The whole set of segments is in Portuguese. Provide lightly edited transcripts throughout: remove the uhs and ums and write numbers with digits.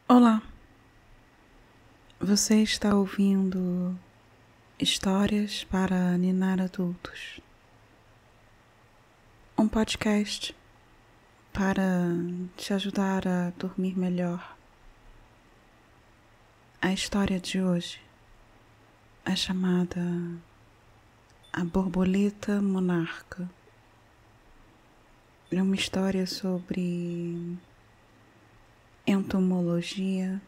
Olá, você está ouvindo Histórias para Ninar Adultos, um podcast para te ajudar a dormir melhor. A história de hoje é chamada A Borboleta Monarca. É uma história sobre entomologia,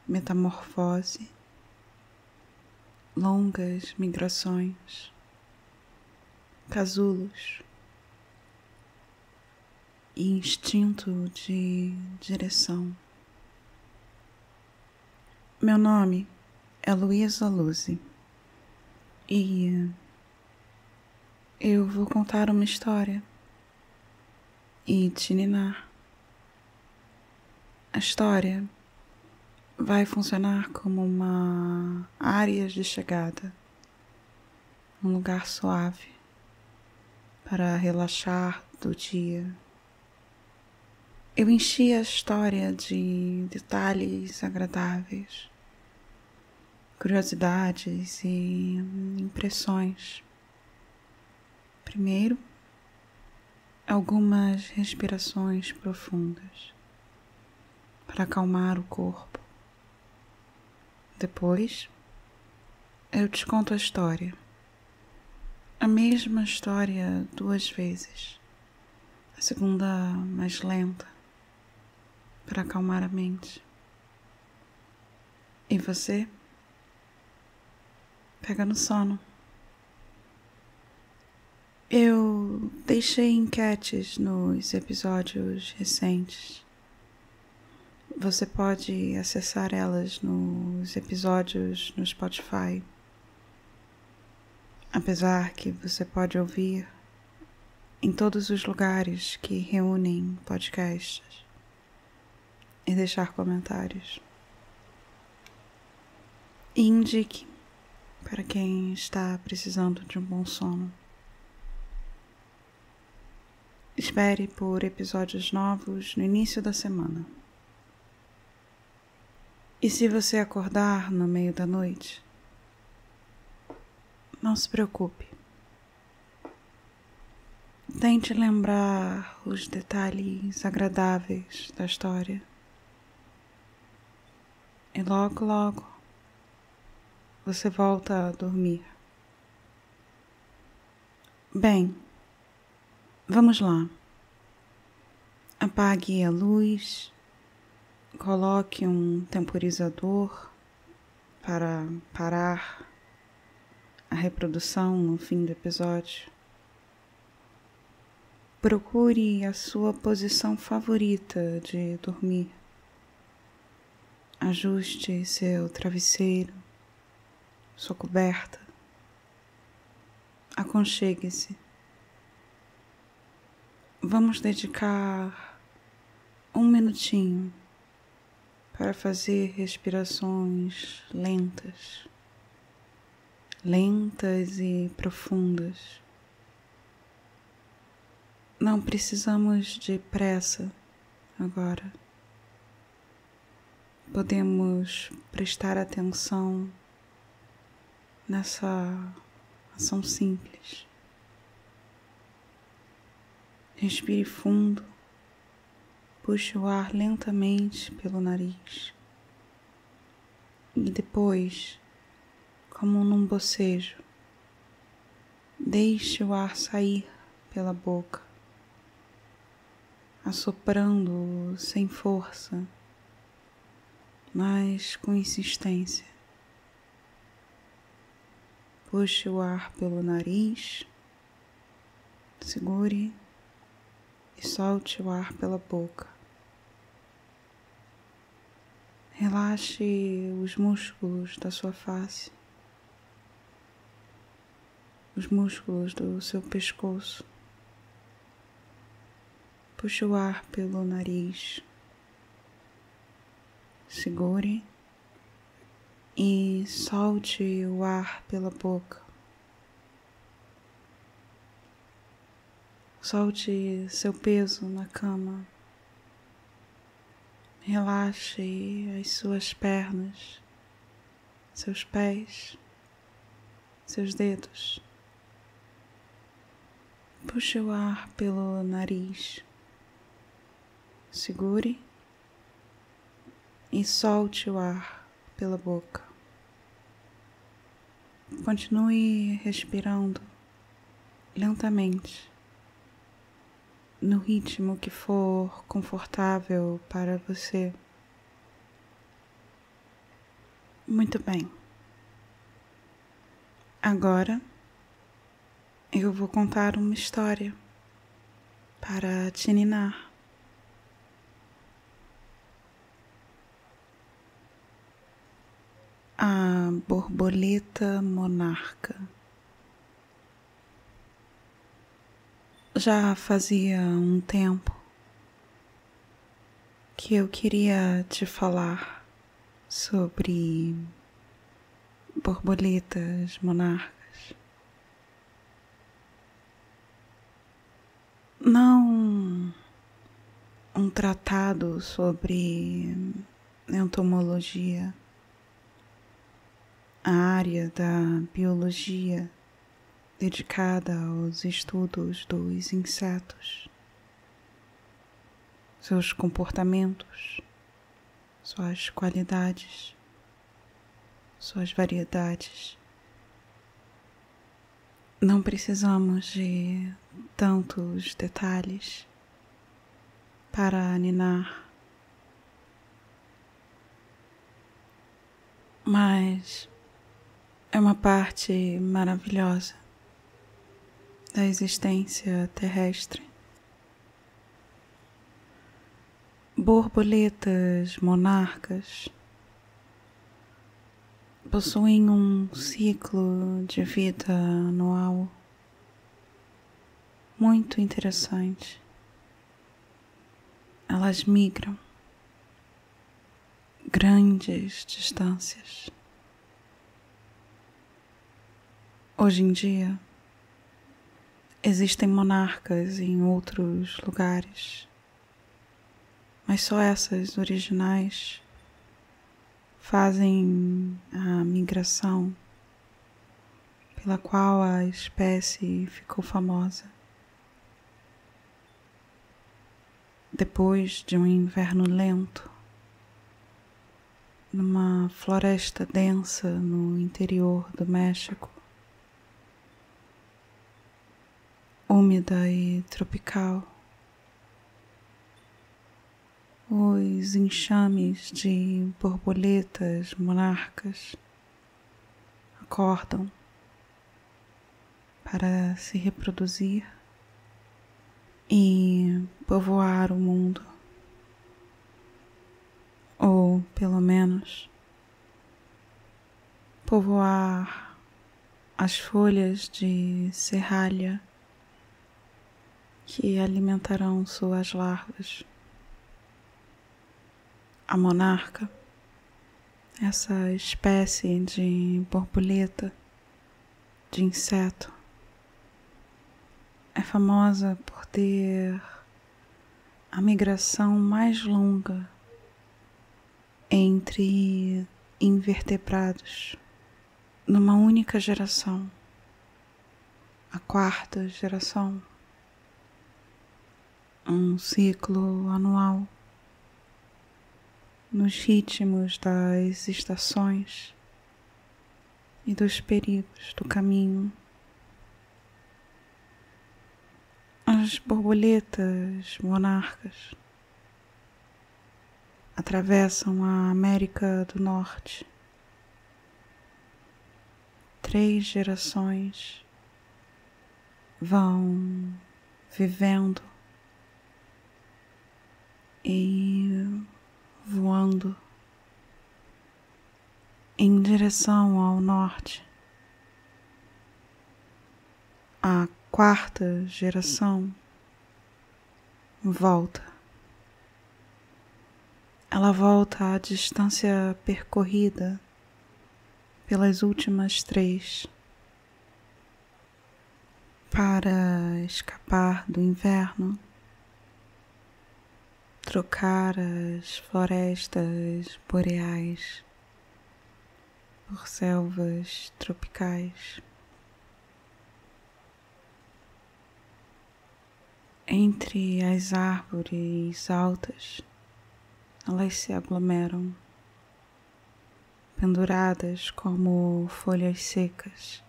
metamorfose, longas migrações, casulos e instinto de direção. Meu nome é Luísa Luzi e eu vou contar uma história e te ninar. A história vai funcionar como uma área de chegada, um lugar suave para relaxar do dia. Eu enchi a história de detalhes agradáveis, curiosidades e impressões. Primeiro, algumas respirações profundas para acalmar o corpo. Depois, eu te conto a história. A mesma história 2 vezes. A segunda mais lenta, para acalmar a mente. E você? Pega no sono. Eu deixei enquetes nos episódios recentes. Você pode acessar elas nos episódios no Spotify. Apesar que você pode ouvir em todos os lugares que reúnem podcasts e deixar comentários. E indique para quem está precisando de um bom sono. Espere por episódios novos no início da semana. E se você acordar no meio da noite, não se preocupe. Tente lembrar os detalhes agradáveis da história. E logo, logo, você volta a dormir. Bem, vamos lá. Apague a luz, coloque um temporizador para parar a reprodução no fim do episódio. Procure a sua posição favorita de dormir. Ajuste seu travesseiro, sua coberta. Aconchegue-se. Vamos dedicar 1 minutinho para fazer respirações lentas e profundas. Não precisamos de pressa agora. Podemos prestar atenção nessa ação simples. Respire fundo, puxe o ar lentamente pelo nariz e depois, como num bocejo, deixe o ar sair pela boca, assoprando sem força, mas com insistência. Puxe o ar pelo nariz, segure e solte o ar pela boca. Relaxe os músculos da sua face, os músculos do seu pescoço. Puxe o ar pelo nariz, segure e solte o ar pela boca. Solte seu peso na cama. Relaxe as suas pernas, seus pés, seus dedos. Puxe o ar pelo nariz. Segure e solte o ar pela boca. Continue respirando lentamente, no ritmo que for confortável para você. Muito bem. Agora eu vou contar uma história para te ninar. A borboleta monarca. Já fazia um tempo que eu queria te falar sobre borboletas monarcas. Não um tratado sobre entomologia, a área da biologia dedicada aos estudos dos insetos, seus comportamentos, suas qualidades, suas variedades. Não precisamos de tantos detalhes para ninar, mas é uma parte maravilhosa da existência terrestre. Borboletas monarcas possuem um ciclo de vida anual muito interessante. Elas migram grandes distâncias. Hoje em dia, existem monarcas em outros lugares, mas só essas originais fazem a migração pela qual a espécie ficou famosa. Depois de um inverno lento, numa floresta densa no interior do México, úmida e tropical, os enxames de borboletas monarcas acordam para se reproduzir e povoar o mundo, ou pelo menos povoar as folhas de serralha que alimentarão suas larvas. A monarca, essa espécie de borboleta, de inseto, é famosa por ter a migração mais longa entre invertebrados numa única geração, a quarta geração, um ciclo anual nos ritmos das estações e dos perigos do caminho. As borboletas monarcas atravessam a América do Norte. 3 gerações vão vivendo e voando em direção ao norte. A 4ª geração volta. Ela volta à distância percorrida pelas últimas 3 para escapar do inverno, trocar as florestas boreais por selvas tropicais. Entre as árvores altas, elas se aglomeram, penduradas como folhas secas,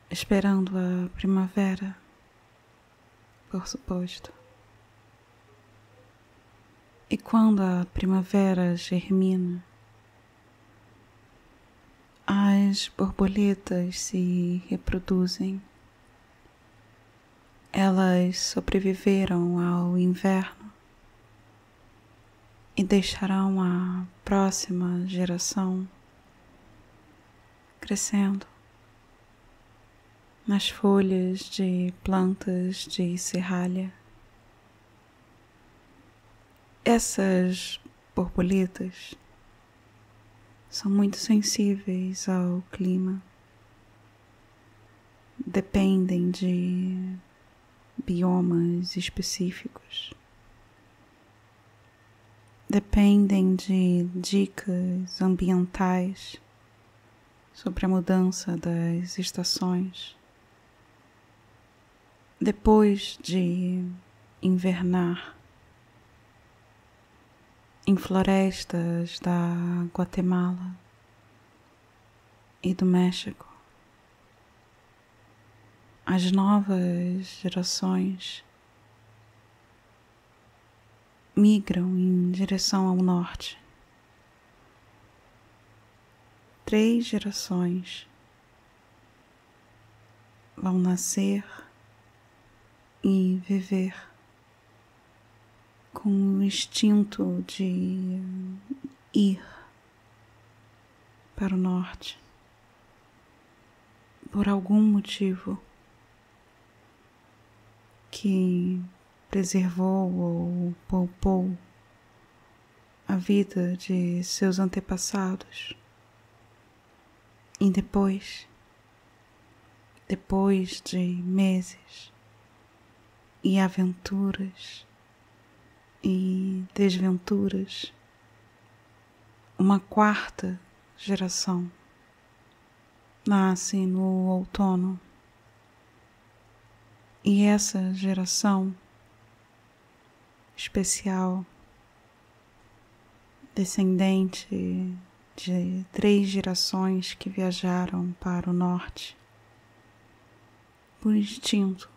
esperando a primavera, por suposto. E quando a primavera germina, as borboletas se reproduzem. Elas sobreviveram ao inverno e deixarão a próxima geração crescendo nas folhas de plantas de serralha. Essas borboletas são muito sensíveis ao clima, dependem de biomas específicos, dependem de dicas ambientais sobre a mudança das estações. Depois de invernar em florestas da Guatemala e do México, as novas gerações migram em direção ao norte. 3 gerações vão nascer e viver com o instinto de ir para o norte por algum motivo que preservou ou poupou a vida de seus antepassados. E depois de meses e aventuras e desventuras, uma 4ª geração nasce no outono. E essa geração especial, descendente de 3 gerações que viajaram para o norte, por instinto,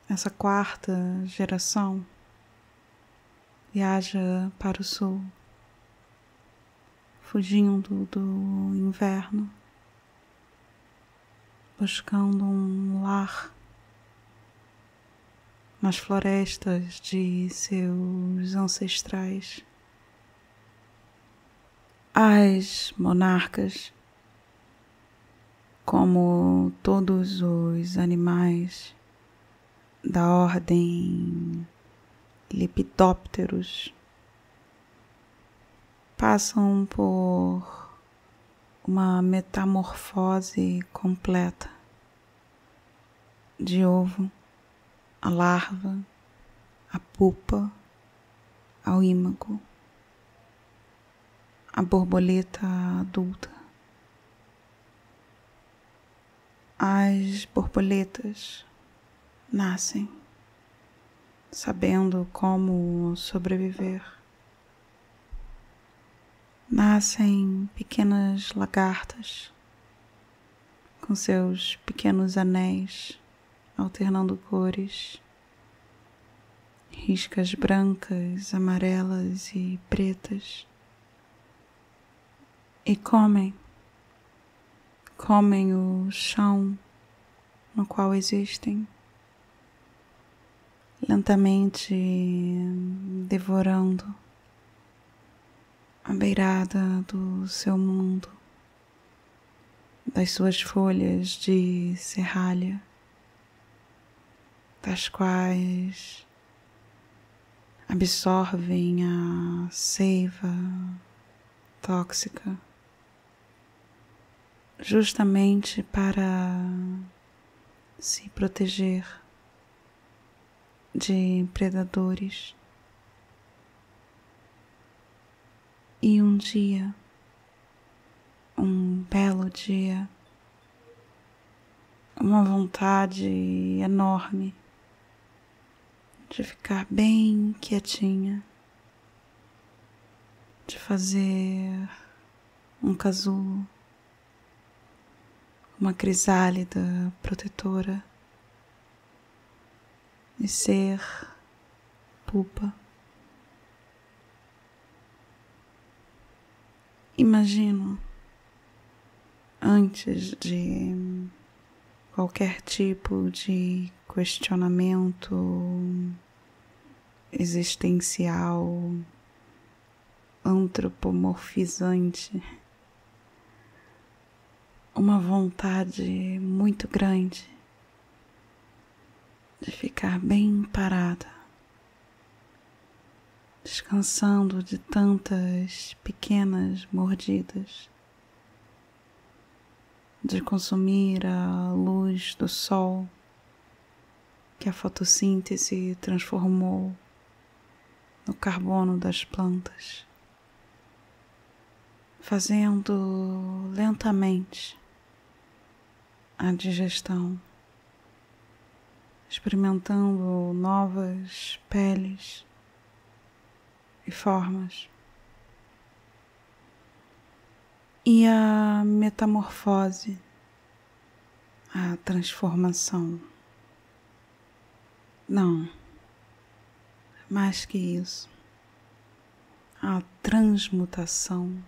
essa 4ª geração viaja para o sul, fugindo do inverno, buscando um lar nas florestas de seus ancestrais. As monarcas, como todos os animais da ordem Lepidópteros, passam por uma metamorfose completa de ovo, a larva, a pupa, ao ímago, a borboleta adulta. As borboletas nascem sabendo como sobreviver. Nascem pequenas lagartas com seus pequenos anéis alternando cores, riscas brancas, amarelas e pretas, e comem o chão no qual existem, lentamente devorando a beirada do seu mundo, das suas folhas de serralha, das quais absorvem a seiva tóxica, justamente para se proteger de predadores. E um dia, um belo dia, uma vontade enorme de ficar bem quietinha, de fazer um casulo, uma crisálida protetora e ser pupa. Imagino, antes de qualquer tipo de questionamento existencial, antropomorfizante, uma vontade muito grande de ficar bem parada, descansando de tantas pequenas mordidas, de consumir a luz do sol que a fotossíntese transformou no carbono das plantas, fazendo lentamente a digestão, experimentando novas peles e formas. E a metamorfose, a transformação. Não, mais que isso, a transmutação.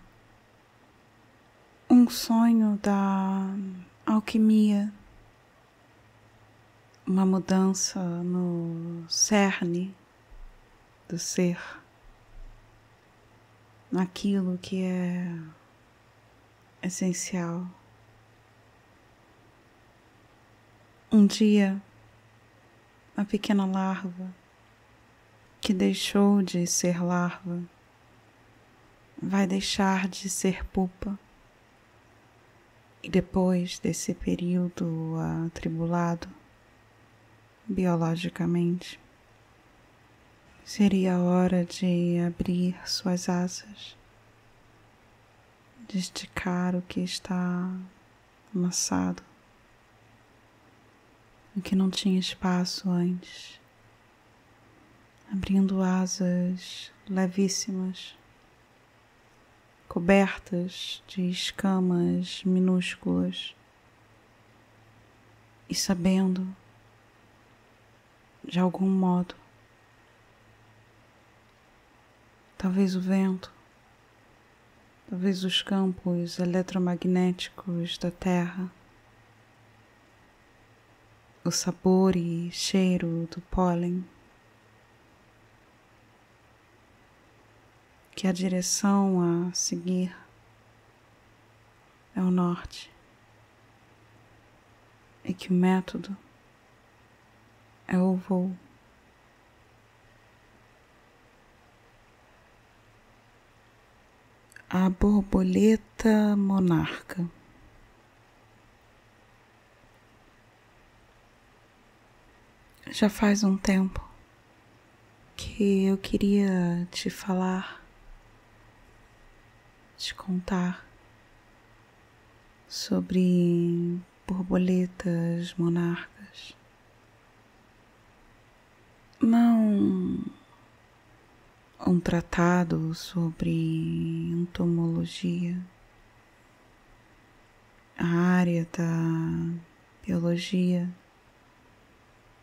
Um sonho da alquimia, uma mudança no cerne do ser, naquilo que é essencial. Um dia, a pequena larva que deixou de ser larva vai deixar de ser pupa. E depois desse período atribulado, biologicamente, seria a hora de abrir suas asas, de esticar o que está amassado, o que não tinha espaço antes, abrindo asas levíssimas, cobertas de escamas minúsculas e sabendo, de algum modo, talvez o vento, talvez os campos eletromagnéticos da Terra, o sabor e cheiro do pólen, que a direção a seguir é o norte e que o método é o voo. A borboleta monarca. Já faz um tempo que eu queria te falar, te contar sobre borboletas monarcas. Não um tratado sobre entomologia, a área da biologia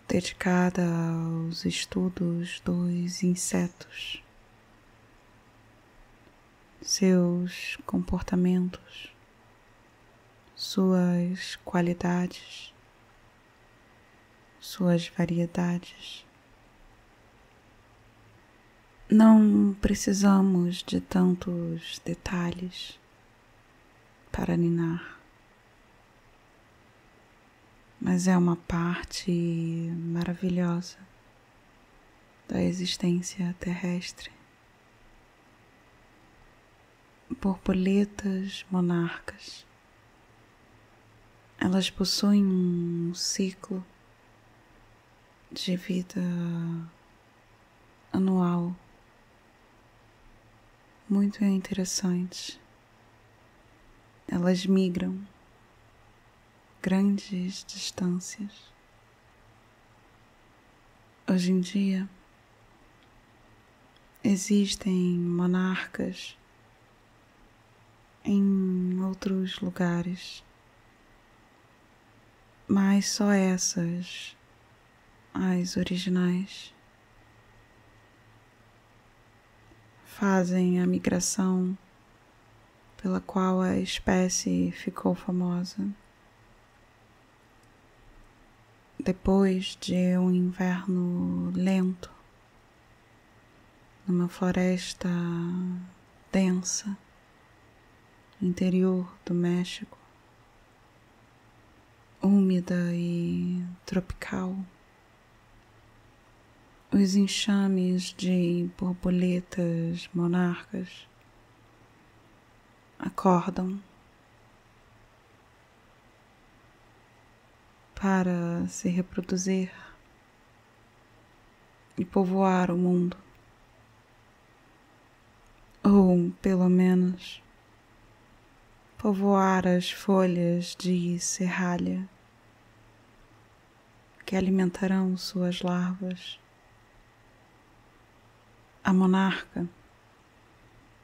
dedicada aos estudos dos insetos, seus comportamentos, suas qualidades, suas variedades. Não precisamos de tantos detalhes para ninar, mas é uma parte maravilhosa da existência terrestre. Borboletas monarcas. Elas possuem um ciclo de vida anual muito interessantes. Elas migram grandes distâncias. Hoje em dia, existem monarcas em outros lugares, mas só essas, as originais, fazem a migração pela qual a espécie ficou famosa. Depois de um inverno lento, numa floresta densa, no interior do México, úmida e tropical, os enxames de borboletas monarcas acordam para se reproduzir e povoar o mundo, ou pelo menos povoar as folhas de serralha que alimentarão suas larvas. A monarca,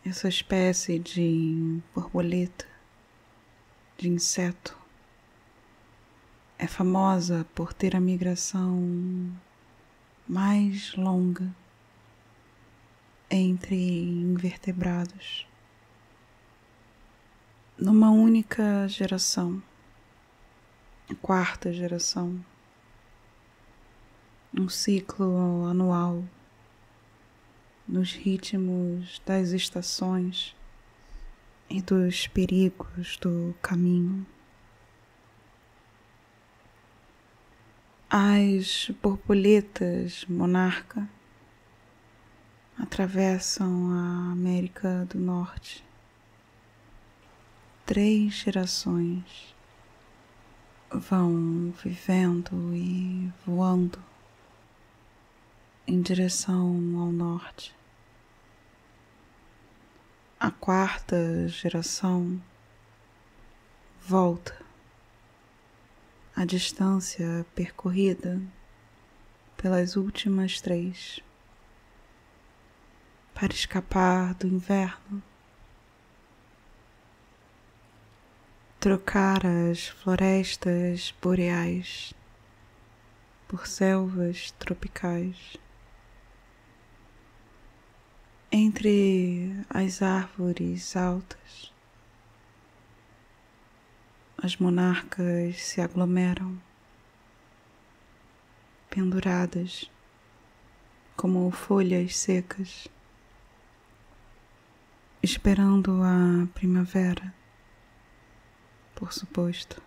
essa espécie de borboleta, de inseto, é famosa por ter a migração mais longa entre invertebrados. Numa única geração, a quarta geração, um ciclo anual, nos ritmos das estações e dos perigos do caminho. As borboletas monarca atravessam a América do Norte. 3 gerações vão vivendo e voando em direção ao norte. A quarta geração volta a distância percorrida pelas últimas 3 para escapar do inverno, trocar as florestas boreais por selvas tropicais. Entre as árvores altas, as monarcas se aglomeram, penduradas como folhas secas, esperando a primavera, por suposto.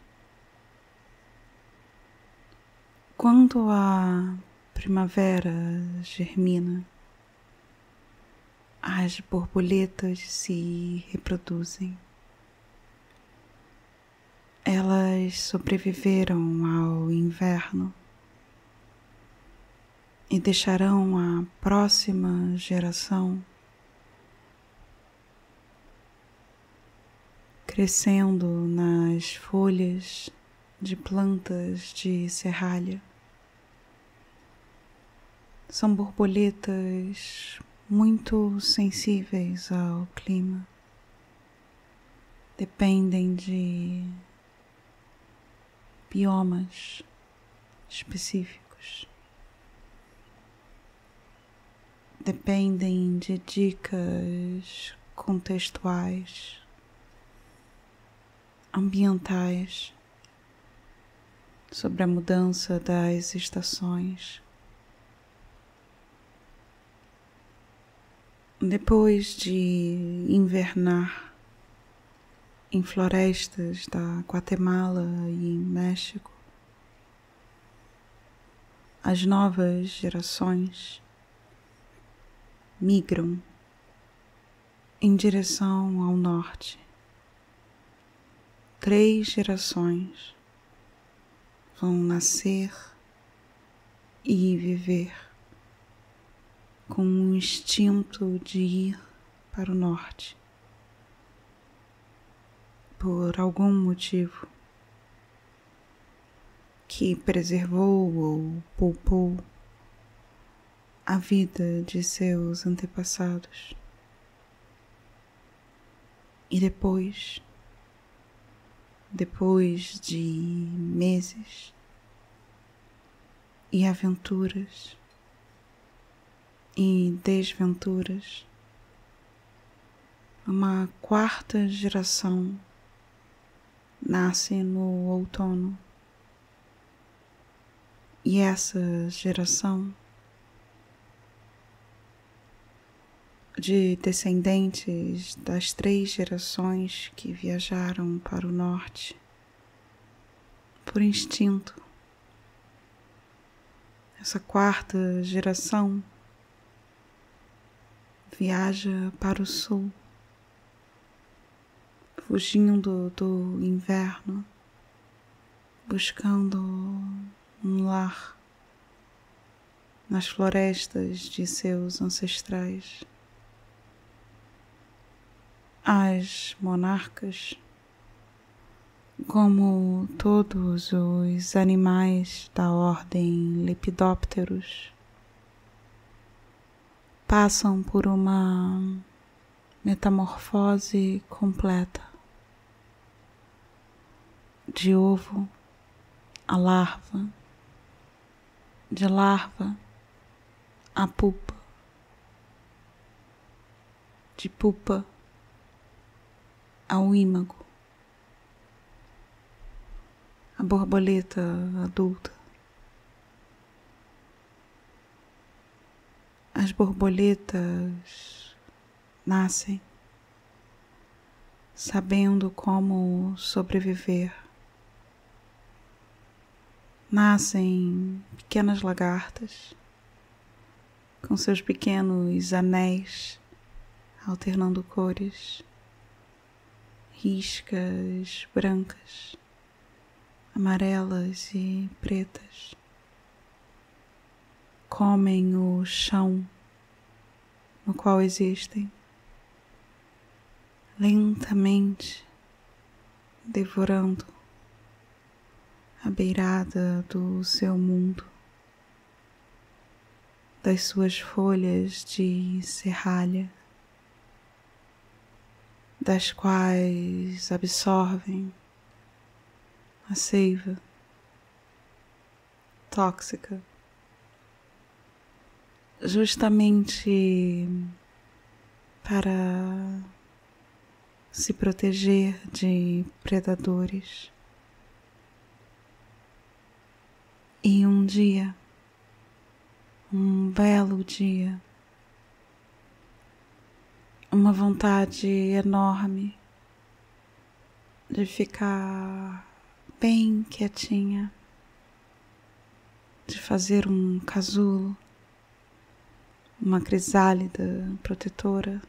Quando a primavera germina, as borboletas se reproduzem. Elas sobreviveram ao inverno e deixarão a próxima geração crescendo nas folhas de plantas de serralha. São borboletas muito sensíveis ao clima. Dependem de biomas específicos. Dependem de dicas contextuais, ambientais, sobre a mudança das estações. Depois de invernar em florestas da Guatemala e México, as novas gerações migram em direção ao norte. 3 gerações vão nascer e viver com um instinto de ir para o norte, por algum motivo que preservou ou poupou a vida de seus antepassados. E depois de meses e aventuras e desventuras, uma quarta geração nasce no outono. E essa geração de descendentes das 3 gerações que viajaram para o norte por instinto, essa quarta geração viaja para o sul, fugindo do inverno, buscando um lar nas florestas de seus ancestrais. As monarcas, como todos os animais da ordem Lepidópteros, passam por uma metamorfose completa, de ovo a larva, de larva a pupa, de pupa ao ímago, a borboleta adulta. As borboletas nascem sabendo como sobreviver. Nascem pequenas lagartas com seus pequenos anéis alternando cores, riscas brancas, amarelas e pretas. Comem o chão no qual existem, lentamente devorando a beirada do seu mundo, das suas folhas de serralha, das quais absorvem a seiva tóxica, justamente para se proteger de predadores. E um dia, um belo dia, uma vontade enorme de ficar bem quietinha, de fazer um casulo, uma crisálida protetora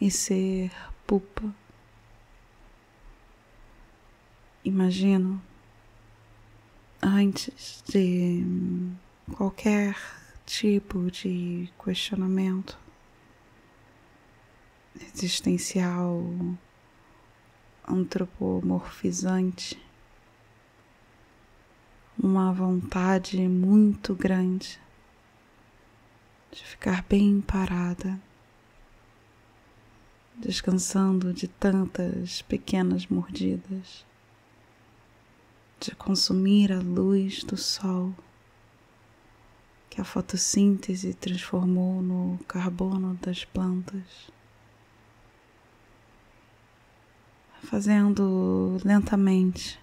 e ser pupa. Imagino, antes de qualquer tipo de questionamento existencial, antropomorfizante, uma vontade muito grande de ficar bem parada, descansando de tantas pequenas mordidas, de consumir a luz do sol que a fotossíntese transformou no carbono das plantas, fazendo lentamente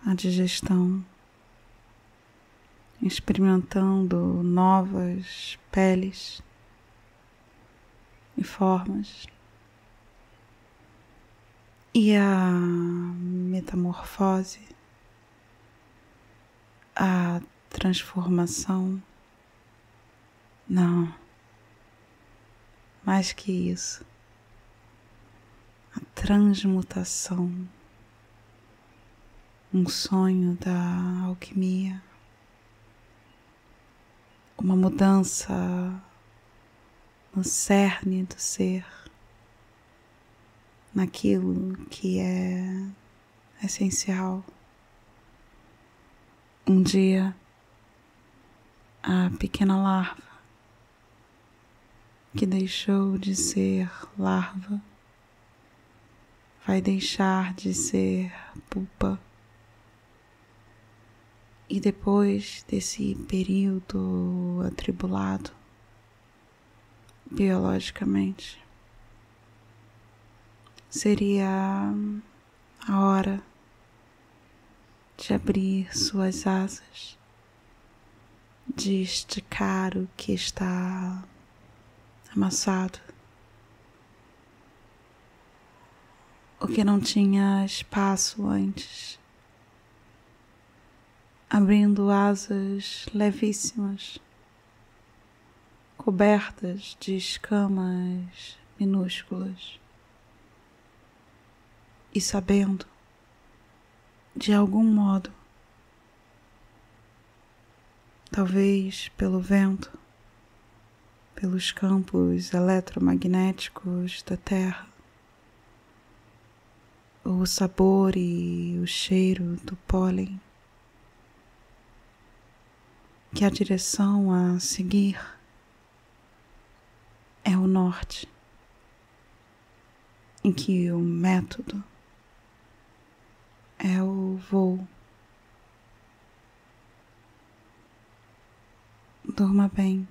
a digestão, experimentando novas peles e formas. E a metamorfose, a transformação, não, mais que isso, a transmutação, um sonho da alquimia, uma mudança no cerne do ser, naquilo que é essencial. Um dia, a pequena larva, que deixou de ser larva, vai deixar de ser pupa. E depois desse período atribulado, biologicamente, seria a hora de abrir suas asas, de esticar o que está amassado, o que não tinha espaço antes, abrindo asas levíssimas, cobertas de escamas minúsculas, e sabendo, de algum modo, talvez pelo vento, pelos campos eletromagnéticos da Terra, o sabor e o cheiro do pólen, que a direção a seguir é o norte, em que o método é o voo. Durma bem.